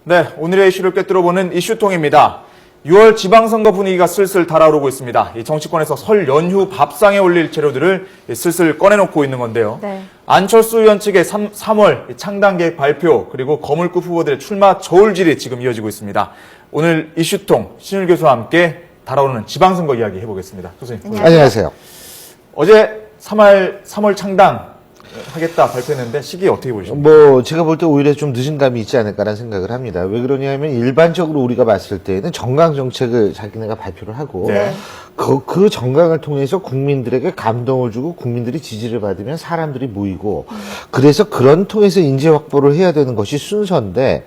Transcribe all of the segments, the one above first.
네, 오늘의 이슈를 꿰뚫어보는 이슈통입니다. 6월 지방선거 분위기가 슬슬 달아오르고 있습니다. 이 정치권에서 설 연휴 밥상에 올릴 재료들을 슬슬 꺼내놓고 있는 건데요. 네. 안철수 의원 측의 3월 창당 계획 발표 그리고 거물급 후보들의 출마 저울질이 지금 이어지고 있습니다. 오늘 이슈통 신율 교수와 함께 달아오르는 지방선거 이야기 해보겠습니다. 교수님. 안녕하세요. 어제 3월 창당 하겠다 발표했는데 시기 어떻게 보십니까? 뭐 제가 볼 때 오히려 좀 늦은 감이 있지 않을까라는 생각을 합니다. 왜 그러냐면 일반적으로 우리가 봤을 때는 정강 정책을 자기네가 발표를 하고 네. 그 정강을 통해서 국민들에게 감동을 주고 국민들이 지지를 받으면 사람들이 모이고 그래서 그런 통해서 인재 확보를 해야 되는 것이 순서인데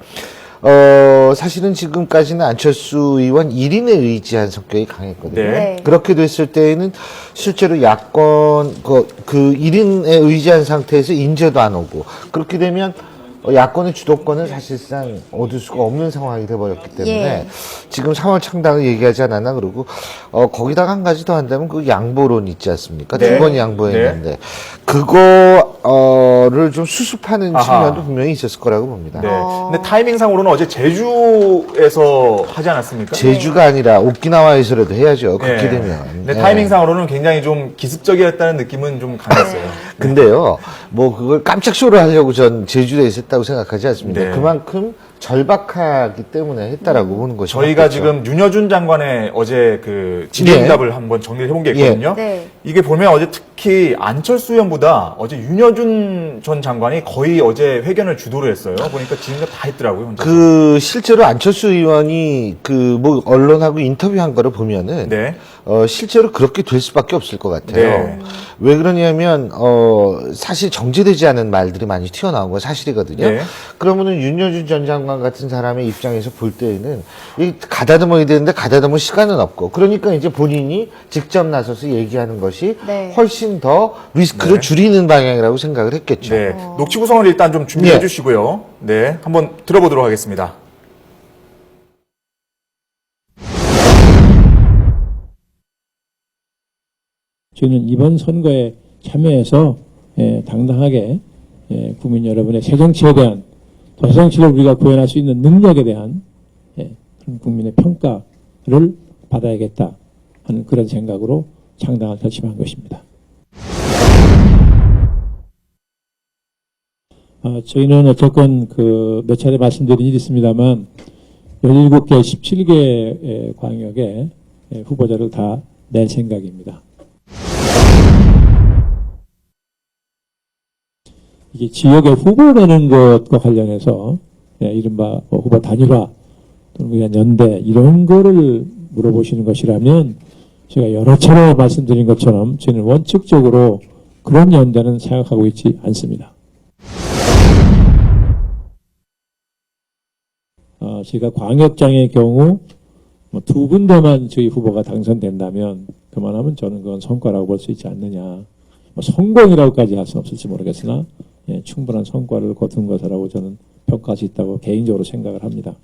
사실은 지금까지는 안철수 의원 1인에 의지한 성격이 강했거든요. 네. 그렇게 됐을 때에는 실제로 야권, 그 1인에 의지한 상태에서 인재도 안 오고, 그렇게 되면 야권의 주도권을 사실상 얻을 수가 없는 상황이 돼버렸기 때문에 예. 지금 3월 창당을 얘기하지 않았나 그러고 거기다가 한 가지 더 한다면 그 양보론 있지 않습니까? 네. 두 번 양보했는데 그거를 좀 수습하는 측면도 분명히 있었을 거라고 봅니다. 네. 근데 타이밍상으로는 어제 제주에서 하지 않았습니까? 제주가 아니라 오키나와에서라도 해야죠. 그렇게 네. 되면. 근데 네. 타이밍상으로는 굉장히 좀 기습적이었다는 느낌은 좀 강했어요. 근데요, 뭐 그걸 깜짝 쇼를 하려고 전 제주도에 있었다고 생각하지 않습니다. 네. 그만큼 절박하기 때문에 했다라고 보는 것이 저희가 맞겠죠. 지금 윤여준 장관의 어제 그 질의응답을 한번 정리를 해본 게 있거든요. 네. 이게 보면 어제 특히 안철수 의원보다 어제 윤여준 전 장관이 거의 어제 회견을 주도를 했어요. 보니까 질의응답 다 했더라고요. 혼자서. 실제로 안철수 의원이 뭐 언론하고 인터뷰한 거를 보면은 네. 실제로 그렇게 될 수밖에 없을 것 같아요. 네. 왜 그러냐면 사실 정제되지 않은 말들이 많이 튀어나온 건 사실이거든요. 네. 그러면은 윤여준 전 장관 같은 사람의 입장에서 볼 때에는 이 가다듬어야 되는데 가다듬을 시간은 없고, 그러니까 이제 본인이 직접 나서서 얘기하는 것이 네. 훨씬 더 리스크를 네. 줄이는 방향이라고 생각을 했겠죠. 네. 녹취 구성을 일단 좀 준비해 예. 주시고요. 네. 한번 들어보도록 하겠습니다. 저희는 이번 선거에 참여해서 당당하게 국민 여러분의 새정치에 대한 또 새정치를 우리가 구현할 수 있는 능력에 대한 그런 국민의 평가를 받아야겠다 하는 그런 생각으로 창당을 결심한 것입니다. 저희는 어쨌건 몇 차례 말씀드린 일이 있습니다만 17개, 17개 광역에 후보자를 다 낼 생각입니다. 이게 지역의 후보 내는 것과 관련해서 이른바 후보 단일화 또는 그냥 연대 이런 거를 물어보시는 것이라면 제가 여러 차례 말씀드린 것처럼 저희는 원칙적으로 그런 연대는 생각하고 있지 않습니다. 제가 광역장의 경우 두 군데만 저희 후보가 당선된다면 그만하면 저는 그건 성과라고 볼 수 있지 않느냐. 성공이라고까지 할 수 없을지 모르겠으나 충분한 성과를 거둔 것이라고 저는 평가할 수 있다고 개인적으로 생각을 합니다.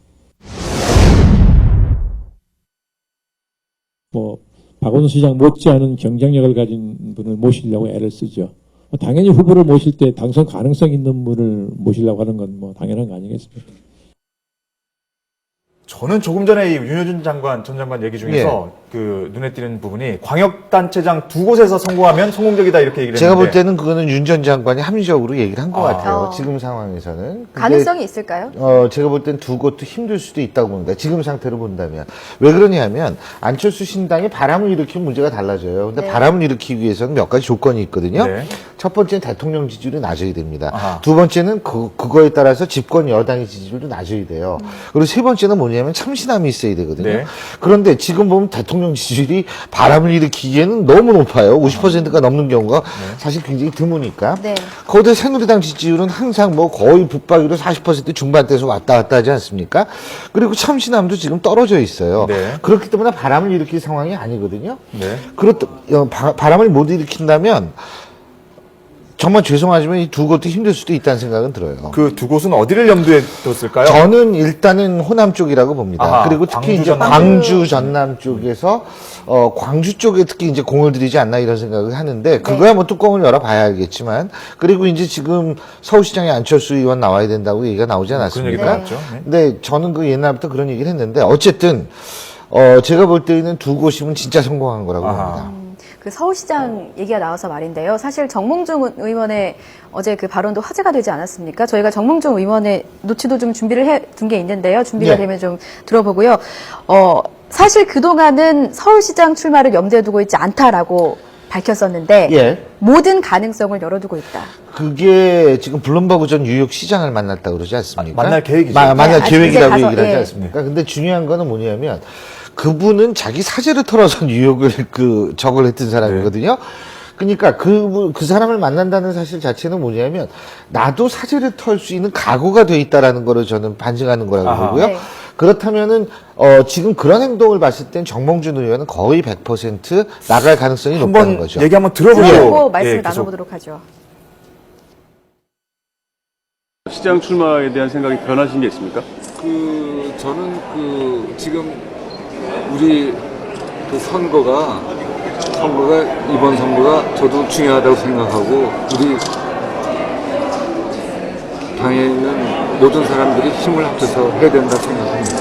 박원순 시장 못지않은 경쟁력을 가진 분을 모시려고 애를 쓰죠. 당연히 후보를 모실 때 당선 가능성 있는 분을 모시려고 하는 건 당연한 거 아니겠습니까? 저는 조금 전에 이 윤여준 전 장관 얘기 중에서 그 눈에 띄는 부분이 광역단체장 두 곳에서 성공하면 성공적이다 이렇게 얘기를 제가 볼 했는데 때는 그거는 윤 전 장관이 합리적으로 얘기를 한 것 같아요. 어. 지금 상황에서는. 근데 가능성이 있을까요? 제가 볼 땐 두 곳도 힘들 수도 있다고 봅니다. 지금 상태로 본다면. 왜 그러냐면 안철수 신당이 바람을 일으키면 문제가 달라져요. 근데 네. 바람을 일으키기 위해서는 몇 가지 조건이 있거든요. 네. 첫 번째는 대통령 지지율이 낮아야 됩니다. 아하. 두 번째는 그거에 따라서 집권 여당의 지지율도 낮아야 돼요. 그리고 세 번째는 뭐냐면 참신함이 있어야 되거든요. 네. 그런데 지금 보면 대통령 지지율이 바람을 일으키기에는 너무 높아요. 50%가 넘는 경우가 사실 굉장히 드무니까. 네. 거기에 새누리당 지지율은 항상 뭐 거의 붙박이로 40% 중반대에서 왔다 갔다 하지 않습니까? 그리고 참신함도 지금 떨어져 있어요. 네. 그렇기 때문에 바람을 일으킬 상황이 아니거든요. 네. 바람을 못 일으킨다면 정말 죄송하지만 이 두 곳도 힘들 수도 있다는 생각은 들어요. 그 두 곳은 어디를 염두에 뒀을까요? 저는 일단은 호남 쪽이라고 봅니다. 아하, 그리고 특히 광주, 이제 전남. 광주, 전남 쪽에서 광주 쪽에 특히 이제 공을 들이지 않나 이런 생각을 하는데 그거야 뭐 뚜껑을 열어봐야 알겠지만 그리고 이제 지금 서울시장에 안철수 의원 나와야 된다고 얘기가 나오지 그런 얘기 않았습니까? 나왔죠. 네. 근데 저는 그 옛날부터 그런 얘기를 했는데 어쨌든 제가 볼 때는 두 곳이면 진짜 성공한 거라고 아하. 봅니다. 그 서울시장 얘기가 나와서 말인데요. 사실 정몽준 의원의 어제 그 발언도 화제가 되지 않았습니까? 저희가 정몽준 의원의 노치도 좀 준비를 해둔 게 있는데요. 준비가 네. 되면 좀 들어보고요. 사실 그동안은 서울시장 출마를 염두에 두고 있지 않다라고 밝혔었는데 예. 모든 가능성을 열어두고 있다. 그게 지금 블룸버그 전 뉴욕 시장을 만났다고 그러지 않습니까? 만날 계획이죠. 만날 네, 계획이라고 이제 가서, 얘기를 하지 예. 않습니까? 근데 중요한 거는 뭐냐면 그분은 자기 사제를 털어서 뉴욕을 적을 했던 사람이거든요. 그러니까 그 사람을 만난다는 사실 자체는 뭐냐면 나도 사제를 털 수 있는 각오가 돼 있다라는 거를 저는 반증하는 거라고 아하. 보고요. 네. 그렇다면은 지금 그런 행동을 봤을 땐 정몽준 의원은 거의 100% 나갈 가능성이 높다는 한번 거죠. 얘기 한번 들어보고 들어보고 말씀을 예, 계속 나눠보도록 하죠. 시장 출마에 대한 생각이 변하신 게 있습니까? 저는 지금 우리 선거가 이번 선거가 저도 중요하다고 생각하고 우리 당에 있는 모든 사람들이 힘을 합쳐서 해야 된다고 생각합니다.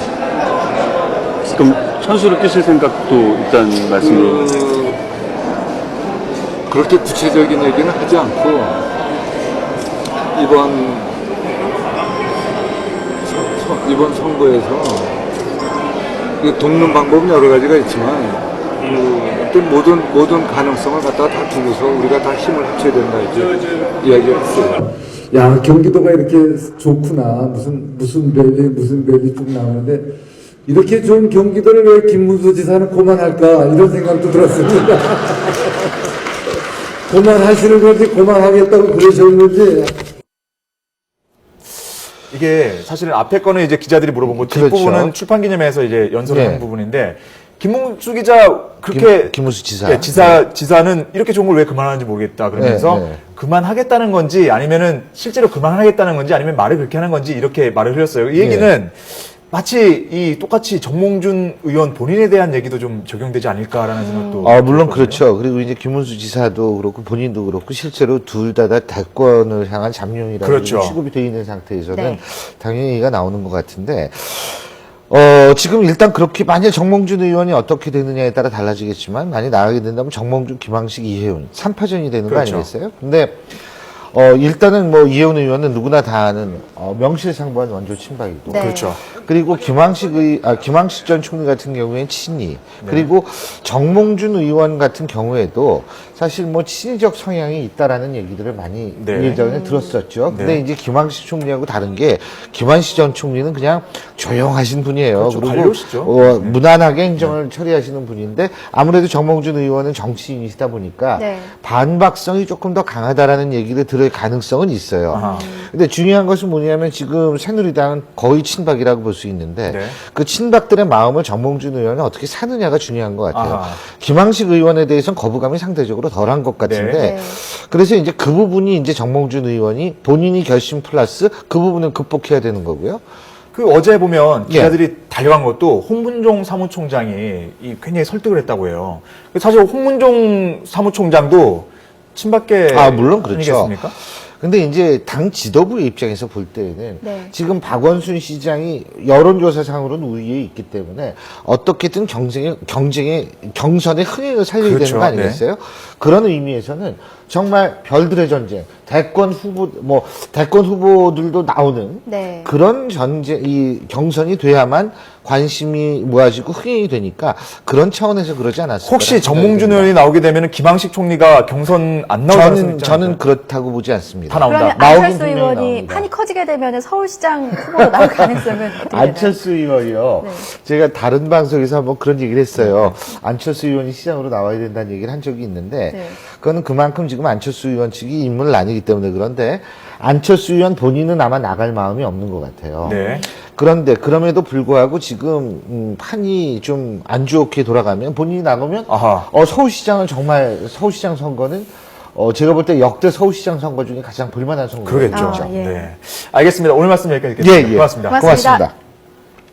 그럼 선수를 끼실 생각도 일단 말씀으로. 그렇게 구체적인 얘기는 하지 않고 이번 선거에서 돕는 방법은 여러 가지가 있지만 모든 가능성을 갖다가 다 두고서 우리가 다 힘을 합쳐야 된다 이렇게 이야기를 했어요. 야, 경기도가 이렇게 좋구나. 무슨 벨이 쭉 나오는데, 이렇게 좋은 경기도를 왜 김문수 지사는 고만할까? 이런 생각도 들었습니다. 고만하시는 건지, 고만하겠다고 그러셨는지. 이게 사실은 앞에 거는 이제 기자들이 물어본 거 그렇죠. 뒷부분은 출판 기념회에서 이제 연설을 네. 한 부분인데 김문수 기자 그렇게 김문수 지사. 예, 지사는 이렇게 좋은 걸 왜 그만하는지 모르겠다 그러면서 네, 네. 그만하겠다는 건지 아니면은 실제로 그만하겠다는 건지 아니면 말을 그렇게 하는 건지 이렇게 말을 흘렸어요. 이 얘기는 네. 마치 똑같이 정몽준 의원 본인에 대한 얘기도 좀 적용되지 않을까라는 생각도. 물론 들었거든요. 그렇죠. 그리고 이제 김문수 지사도 그렇고 본인도 그렇고 실제로 둘 다 대권을 향한 잠룡이라고 그렇죠. 취급이 되어 있는 상태에서는 네. 당연히 얘기가 나오는 것 같은데 지금 일단 그렇게 만약 정몽준 의원이 어떻게 되느냐에 따라 달라지겠지만 만약 나가게 된다면 정몽준, 김황식, 이혜훈 3파전이 되는 거 그렇죠. 아니겠어요? 근데 일단은 뭐 이혜훈 의원은 누구나 다 아는 명실상부한 원조 친박이고 네. 그렇죠. 그리고 김황식 전 총리 같은 경우에는 친이 그리고 정몽준 의원 같은 경우에도 사실 뭐 친이적 성향이 있다라는 얘기들을 많이 네. 예전에 들었었죠. 근데 네. 이제 김황식 총리하고 다른 게 김황식 전 총리는 그냥 조용하신 분이에요. 그렇죠. 그리고 관료시죠. 무난하게 행정을 처리하시는 분인데 아무래도 정몽준 의원은 정치인이시다 보니까 네. 반박성이 조금 더 강하다라는 얘기를 들을 가능성은 있어요. 아하. 근데 중요한 것은 뭐냐면 지금 새누리당은 거의 친박이라고 볼 수 있는데 네. 그 친박들의 마음을 정몽준 의원은 어떻게 사느냐가 중요한 것 같아요. 아하. 김황식 의원에 대해서는 거부감이 상대적으로 덜한 것 같은데 네. 그래서 이제 그 부분이 이제 정몽준 의원이 본인이 결심 플러스 그 부분을 극복해야 되는 거고요. 그 어제 보면 예. 기자들이 달려간 것도 홍문종 사무총장이 굉장히 설득을 했다고 해요. 사실 홍문종 사무총장도 친박계 물론 그렇죠. 아니겠습니까? 근데 이제 당 지도부의 입장에서 볼 때에는 네. 지금 박원순 시장이 여론조사상으로는 우위에 있기 때문에 어떻게든 경선의 흥행을 살려야 그렇죠. 되는 거 아니겠어요? 그런 의미에서는 정말 별들의 전쟁, 대권 후보들도 나오는 네. 그런 이 경선이 돼야만 관심이 모아지고 흥행이 되니까 그런 차원에서 그러지 않았을까? 혹시 정몽준 의원이 나오게 되면 김황식 총리가 경선 안 나올 가능성이 있지 저는 않을까요? 그렇다고 보지 않습니다. 다 나온다. 그러면 나오긴 안철수 분명히 의원이 나옵니다. 판이 커지게 되면 서울시장 후보로 나올 가능성은 어떻게 되나요? 안철수 의원이요. 네. 제가 다른 방송에서 한번 그런 얘기를 했어요. 안철수 의원이 시장으로 나와야 된다는 얘기를 한 적이 있는데 네. 그거는 그만큼 지금 안철수 의원 측이 인물을 아니기 때문에 그런데 안철수 의원 본인은 아마 나갈 마음이 없는 것 같아요. 네. 그런데 그럼에도 불구하고 지금 판이 좀 안 좋게 돌아가면 본인이 나가면 아하. 서울시장 선거는 제가 볼 때 역대 서울시장 선거 중에 가장 볼만한 선거죠. 그러겠죠. 아, 예. 네. 알겠습니다. 오늘 말씀 여기까지 듣겠습니다. 예, 예. 고맙습니다. 고맙습니다. 고맙습니다.